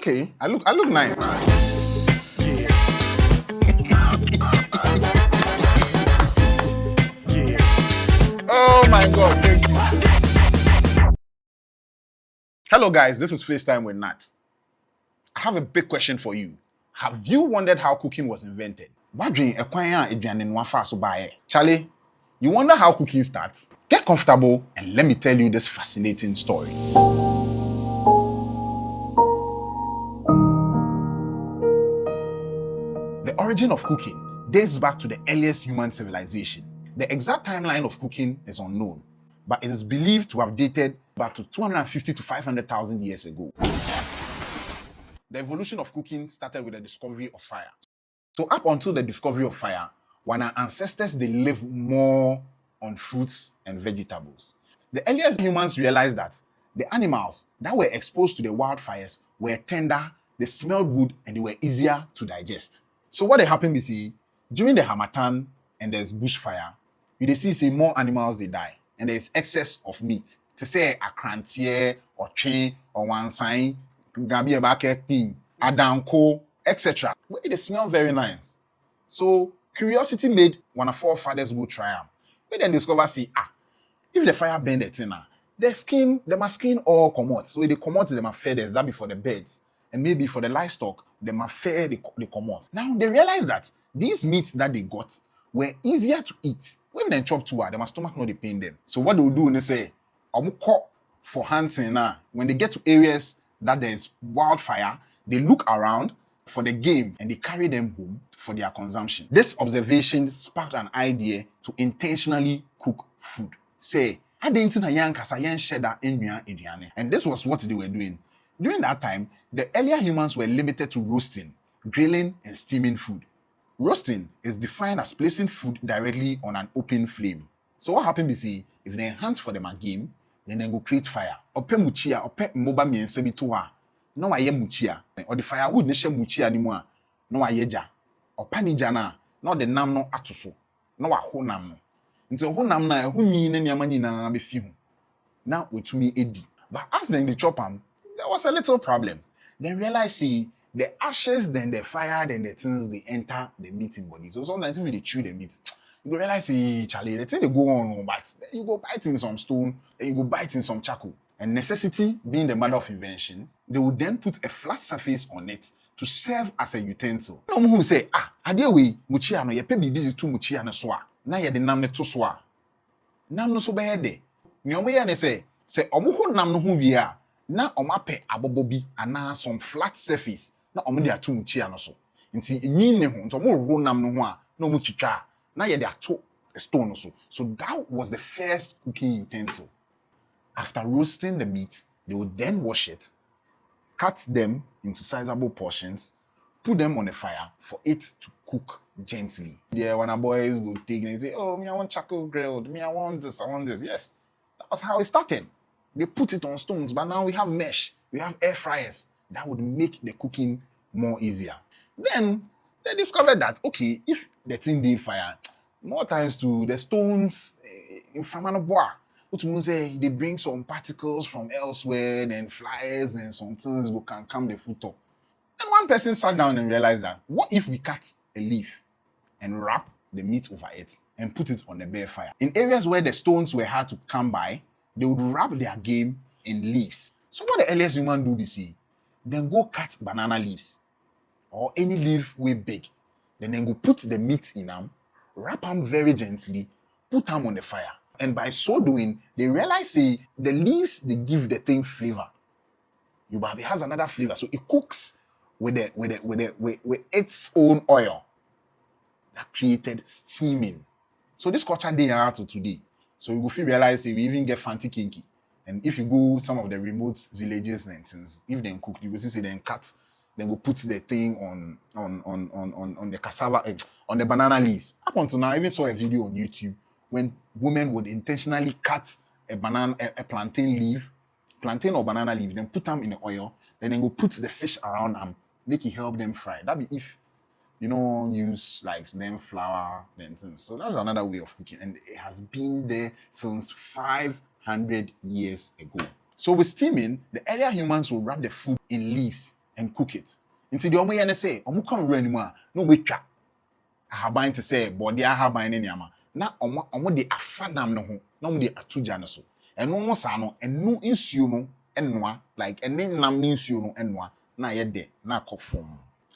Okay, I look nice. Yeah. Yeah. Oh my God, thank you. Hello guys, this is FaceTime with Nat. I have a big question for you. Have you wondered how cooking was invented? Charlie, you wonder how cooking starts? Get comfortable and let me tell you this fascinating story. The origin of cooking dates back to the earliest human civilization. The exact timeline of cooking is unknown, but it is believed to have dated back to 250 to 500,000 years ago. The evolution of cooking started with the discovery of fire. So up until the discovery of fire, when our ancestors, they lived more on fruits and vegetables. The earliest humans realized that the animals that were exposed to the wildfires were tender, they smelled good, and they were easier to digest. So what happened is, during the Harmattan and there's bushfire, you see more animals they die, and there's excess of meat. To say a crantier or chain or one sign, gabi a thing, adanko, etc. They smell very nice. So curiosity made one of our forefathers go try them. We then discover if the fire burn the thing, the skin, the skin all come out. So they come out, them are feathers, that be for the birds. And maybe for the livestock, them are fair, they come out. Now they realize that these meats that they got were easier to eat. When they chop to their stomach not pain them. So what they will do when they say, for hunting now, when they get to areas that there's wildfire, they look around for the game and they carry them home for their consumption. This observation sparked an idea to intentionally cook food. Say, and this was what they were doing. During that time, the earlier humans were limited to roasting, grilling, and steaming food. Roasting is defined as placing food directly on an open flame. So what happened is, if they hunt for them a game, then they go create fire. Ope muchia, ope mboba miense bitoa. No wa ye muchia. Or the firewood ne she muchia ni mo a, no wa ye ja. Opa ni ja na, no the nam no atoso. No wa ho nam no. Nti ho nam na ho nyi ne niama nyina be fi ho. Na wetumi edi. But as then they chop am, there was a little problem. Then realize the ashes, then the fire, then the things they enter the meat in body. So sometimes when they chew the meat, you realize, Charlie, the thing they go on, but then you go bite in some stone, then you go bite in some charcoal. And necessity being the mother of invention, they would then put a flat surface on it to serve as a utensil. No one who say, adeɛ we muchia no ye pe bibi to muchia no so a, na ye de nam ne to so a. Nam no so be de. Ni omo ye ne say omo ho nam no ho wie a, na omo apɛ abobo bi ana some flat surface na omo de ato muchia no so. Nti enyi ne ho, nti omo ro nam no ho a, na omo twitwa. Na ye de ato a stone also. So that was the first cooking utensil. After roasting the meat, they would then wash it, cut them into sizable portions, put them on the fire for it to cook gently. Yeah, when our boys go take and say, oh, me, I want charcoal grilled, me, I want this. Yes, that was how it started. They put it on stones, but now we have mesh, we have air fryers. That would make the cooking more easier. Then they discovered that, okay, if the thing did fire, more times to the stones in Famanoboa, which means they bring some particles from elsewhere, then flies and some things can come the food up. And one person sat down and realized that, what if we cut a leaf and wrap the meat over it and put it on a bare fire? In areas where the stones were hard to come by, they would wrap their game in leaves. So what the earliest human do this, then go cut banana leaves or any leaf way big. Then go put the meat in them, wrap them very gently, put them on the fire. And by so doing, they realize the leaves, they give the thing flavor. It has another flavor. So it cooks with its own oil that created steaming. So this culture day out to today. So you go feel realize we even get fancy kinky. And if you go some of the remote villages and things, if they cook, you will see them cut, then go put the thing on the cassava, on the banana leaves. Up until now, I even saw a video on YouTube when women would intentionally cut a plantain or banana leaf, then put them in the oil, then go put the fish around them, make it help them fry. That be if you don't use like then flour, then things. So that's another way of cooking, and it has been there since 500 years ago. So with steaming, the earlier humans would wrap the food in leaves and cook it. Until the omo yene say, omo come run anymore, no we twa. Ahaban to say, body ahaban ne nyama. Na omo de afanam no ho, na omo de atuja no so. Eno mo sa no, eno nsuo no enwa, like ene nam ne nsuo no enwa, na ye de, na akofom.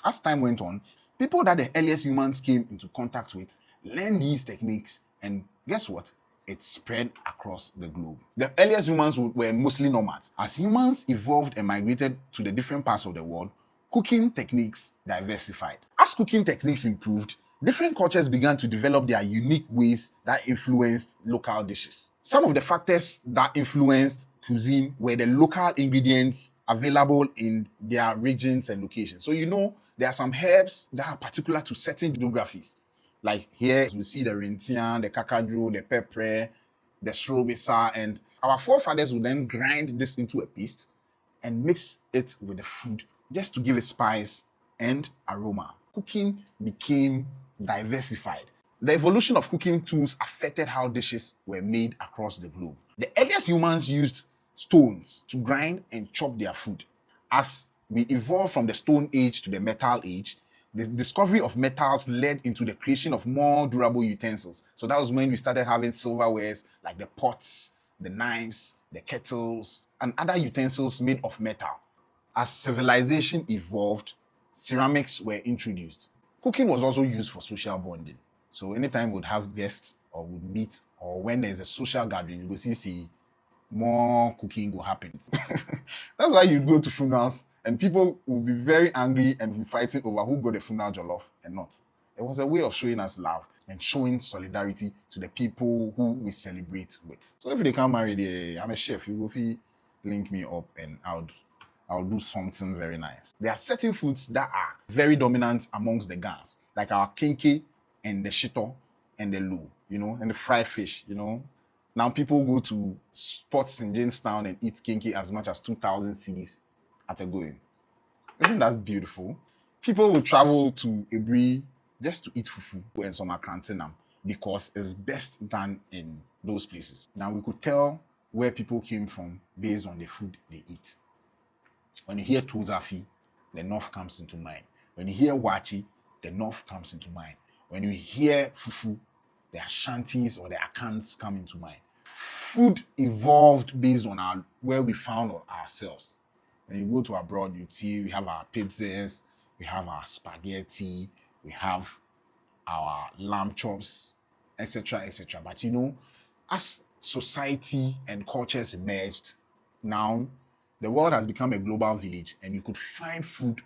As time went on, people that the earliest humans came into contact with learned these techniques, and guess what? It spread across the globe. The earliest humans were mostly nomads. As humans evolved and migrated to the different parts of the world, cooking techniques diversified. As cooking techniques improved, different cultures began to develop their unique ways that influenced local dishes. Some of the factors that influenced cuisine were the local ingredients available in their regions and locations. So there are some herbs that are particular to certain geographies. Like here, we see the rentian, the kakadro, the pepper, the strobisa, and our forefathers would then grind this into a paste and mix it with the food just to give it spice and aroma. Cooking became diversified. The evolution of cooking tools affected how dishes were made across the globe. The earliest humans used stones to grind and chop their food. As we evolved from the Stone Age to the Metal Age, the discovery of metals led into the creation of more durable utensils. So that was when we started having silverwares like the pots, the knives, the kettles, and other utensils made of metal. As civilization evolved, ceramics were introduced. Cooking was also used for social bonding. So anytime we'd have guests or would meet, or when there's a social gathering, you will see more cooking will happen. That's why you go to funerals and people will be very angry and be fighting over who got the funeral jollof and not. It was a way of showing us love and showing solidarity to the people who we celebrate with. So if they can't marry, I'm a chef, you will link me up and I'll do something very nice. There are certain foods that are very dominant amongst the Gans, like our kenke and the shito and the lu, and the fried fish, Now people go to spots in Jamestown and eat kenke as much as 2,000 cedis at a going. Isn't that beautiful? People will travel to Ebri just to eat fufu and some akrantenam because it's best done in those places. Now we could tell where people came from based on the food they eat. When you hear Tozafi, the north comes into mind. When you hear Wachi, the north comes into mind. When you hear Fufu, the Ashantis or the Akans come into mind. Food evolved based on where we found ourselves. When you go to abroad, you see we have our pizzas, we have our spaghetti, we have our lamb chops, etc., etc. But as society and cultures emerged, now the world has become a global village, and you could find food.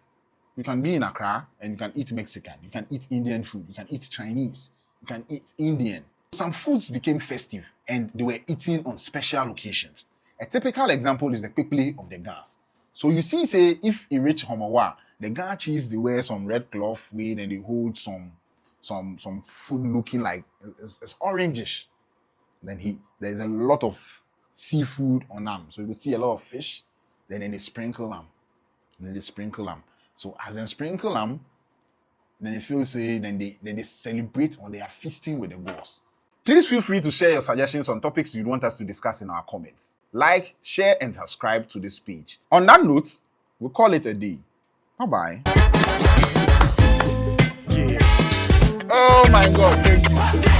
You can be in Accra and you can eat Mexican, you can eat Indian food, you can eat Chinese, you can eat Indian. Some foods became festive and they were eaten on special occasions. A typical example is the quickly of the Gans. So you see, say, if you reach Homawa, the Ga chiefs, they wear some red cloth weight and they hold some food looking like it's orangish. Then there's a lot of seafood on them. So you will see a lot of fish, then they sprinkle them. So as they sprinkle them, then they feel say, then they celebrate or they are feasting with the gods. Please feel free to share your suggestions on topics you'd want us to discuss in our comments. Like, share, and subscribe to this page. On that note, we'll call it a day. Bye-bye. Yeah. Oh my God, thank you.